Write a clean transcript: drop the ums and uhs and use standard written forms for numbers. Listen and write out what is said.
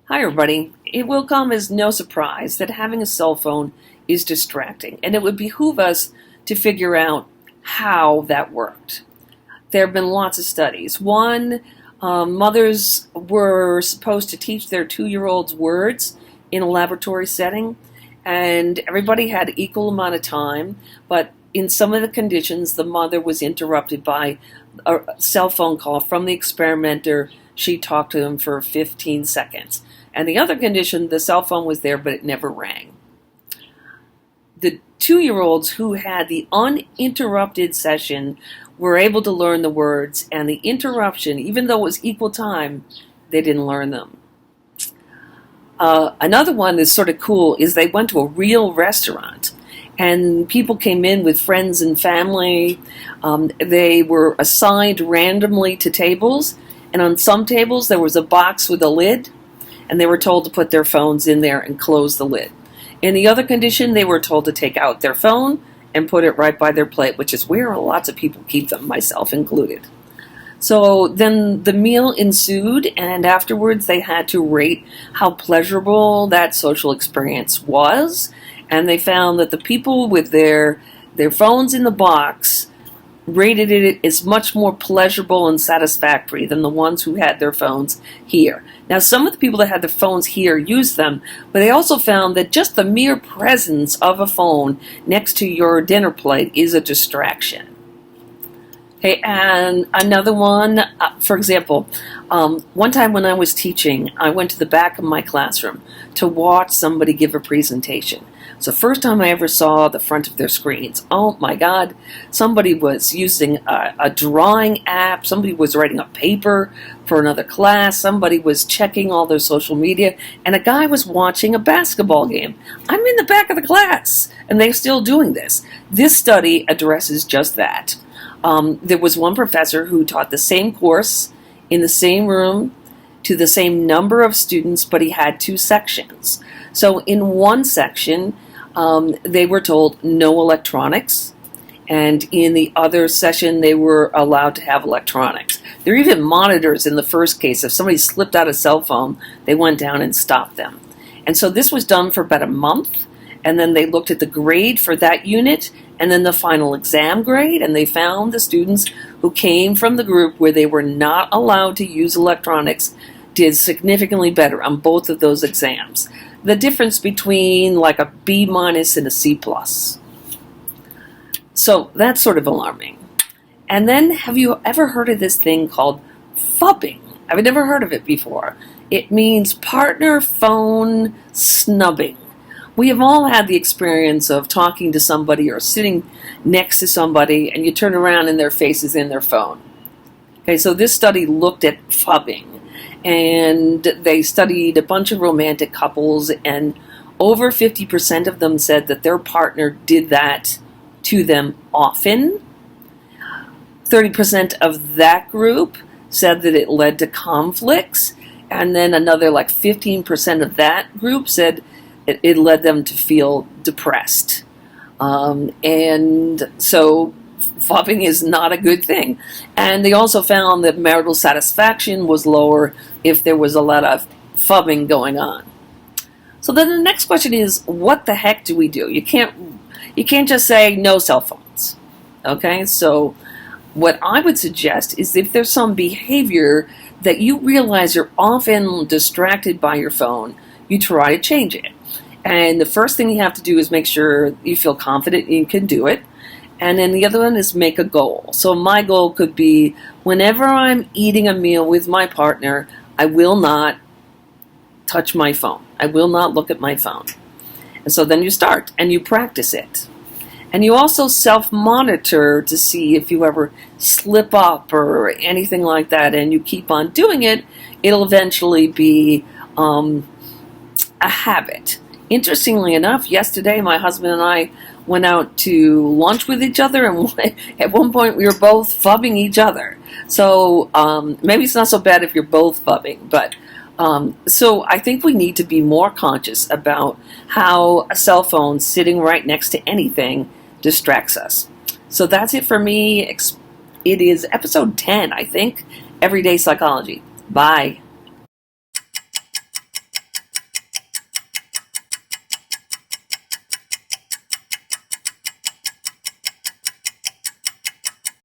Hi, everybody. It will come as no surprise that having a cell phone is distracting, and it would behoove us to figure out how that worked. There have been lots of studies. One, mothers were supposed to teach their 2-year-olds words in a laboratory setting, and everybody had equal amount of time, but in some of the conditions, the mother was interrupted by a cell phone call from the experimenter. She talked to him for 15 seconds. And the other condition, the cell phone was there, but it never rang. The 2-year-olds who had the uninterrupted session were able to learn the words, and the interruption, even though it was equal time, they didn't learn them. Another one that's sort of cool is they went to a real restaurant, and people came in with friends and family. They were assigned randomly to tables, and on some tables there was a box with a lid, and they were told to put their phones in there and close the lid. In the other condition, they were told to take out their phone and put it right by their plate, which is where lots of people keep them, myself included. So then the meal ensued, and afterwards they had to rate how pleasurable that social experience was, and they found that the people with their phones in the box rated it as much more pleasurable and satisfactory than the ones who had their phones here. Now, some of the people that had their phones here used them, but they also found that just the mere presence of a phone next to your dinner plate is a distraction. Okay, and another one, for example, one time when I was teaching, I went to the back of my classroom to watch somebody give a presentation. It's the first time I ever saw the front of their screens. Oh my God, somebody was using a drawing app, somebody was writing a paper for another class, somebody was checking all their social media, and a guy was watching a basketball game. I'm in the back of the class, and they're still doing this. This study addresses just that. There was one professor who taught the same course in the same room to the same number of students, but he had 2 sections. So in one section, they were told no electronics, and in the other session, they were allowed to have electronics. There were even monitors in the first case. If somebody slipped out a cell phone, they went down and stopped them. And so this was done for about a month, and then they looked at the grade for that unit, and then the final exam grade, and they found the students who came from the group where they were not allowed to use electronics did significantly better on both of those exams. The difference between like a B- and a C+. So that's sort of alarming. And then, have you ever heard of this thing called Fubbing? I've never heard of it before. It means partner phone snubbing. We have all had the experience of talking to somebody or sitting next to somebody, and you turn around and their face is in their phone. Okay, so this study looked at fubbing, and they studied a bunch of romantic couples, and over 50% of them said that their partner did that to them often. 30% of that group said that it led to conflicts, and then another like 15% of that group said it led them to feel depressed. And so fubbing is not a good thing. And they also found that marital satisfaction was lower if there was a lot of fubbing going on. So then the next question is, what the heck do we do? You can't just say no cell phones. Okay, so what I would suggest is if there's some behavior that you realize you're often distracted by your phone, you try to change it. And the first thing you have to do is make sure you feel confident you can do it. And then the other one is make a goal. So my goal could be, whenever I'm eating a meal with my partner, I will not touch my phone. I will not look at my phone. And so then you start and you practice it. And you also self-monitor to see if you ever slip up or anything like that, and you keep on doing it, it'll eventually be a habit. Interestingly enough, yesterday my husband and I went out to lunch with each other, and at one point we were both fubbing each other. So maybe it's not so bad if you're both fubbing, but so I think we need to be more conscious about how a cell phone sitting right next to anything distracts us. So that's it for me. It is episode 10, I think, Everyday Psychology. Bye.